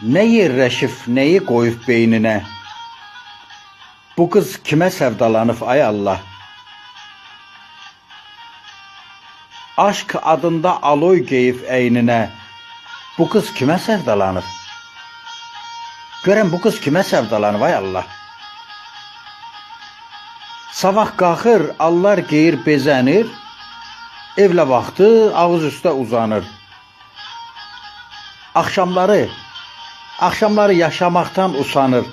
Ne yerləşib, neyi qoyub beyninə? Bu qız kimə sevdalanıb ay Allah? Aşk adında aloy geyib əyninə. Bu qız kimə sevdalanıb? Görən bu qız kimə sevdalanıb ay Allah? Sabah qalxır, allar geyir, bezənir. Evlə vaxtı ağız üstə uzanır. Axşamları yaşamaqdan usanır.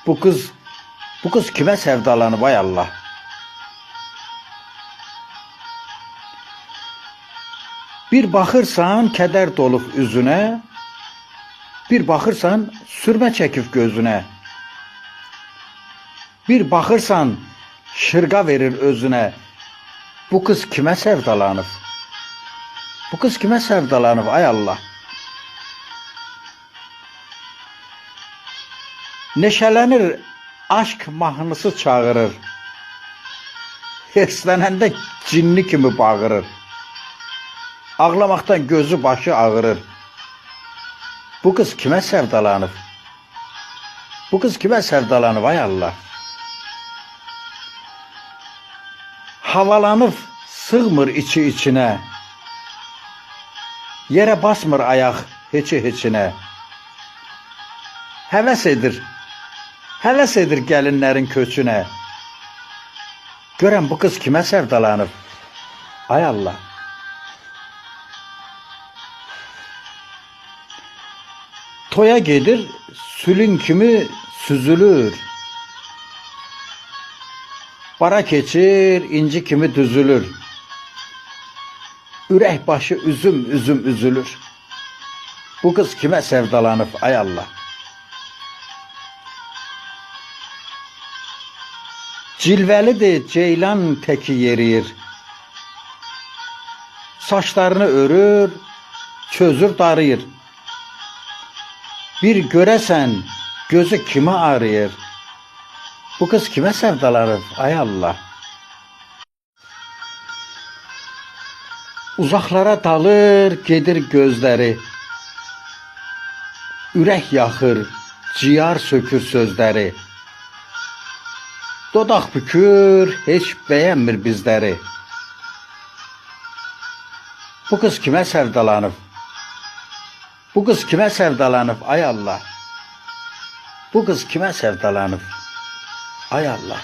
Bu qız kimə sevdalanıb ay Allah? Bir baxırsan kədər dolub üzünə, bir baxırsan sürmə çəkib gözünə. Bir baxırsan şırqa verir özünə. Bu qız kimə sevdalanıb? Bu qız kimə sevdalanıb ay Allah? Neşələnir, aşk mahnısı çağırır. Hirslənəndə cinni kimi bağırır. Ağlamaqdan gözü başı ağırır. Bu qız kimə sevdalanıb? Bu qız kimə sevdalanıb ay Allah? Havalanıb sığmır içinə. Yerə basmır ayaq heç-heçinə. Həvəs edir gəlinlərin köçünə. Görən bu qız kimə sevdalanıb? Ay Allah. Toya gedir, sülün kimi süzülür. Bara keçir, inci kimi düzülür. Ürək başı üzüm üzülür. Bu qız kimə sevdalanıb ay Allah? Cilvəlidir, ceylan təki yeriyir. Saçlarını örür, çözür, darıyır. Bir görəsən, gözü kimə arıyır? Bu qız kimə sevdalanıb ay Allah? Uzaqlara dalır, gedir gözləri. Ürək yaxır, ciyar sökür sözləri. Dodaq bükür, heç bəyənmir bizləri. Bu qız kimə sevdalanıb? Bu qız kimə sevdalanıb ay Allah? Bu qız kimə sevdalanıb ay Allah?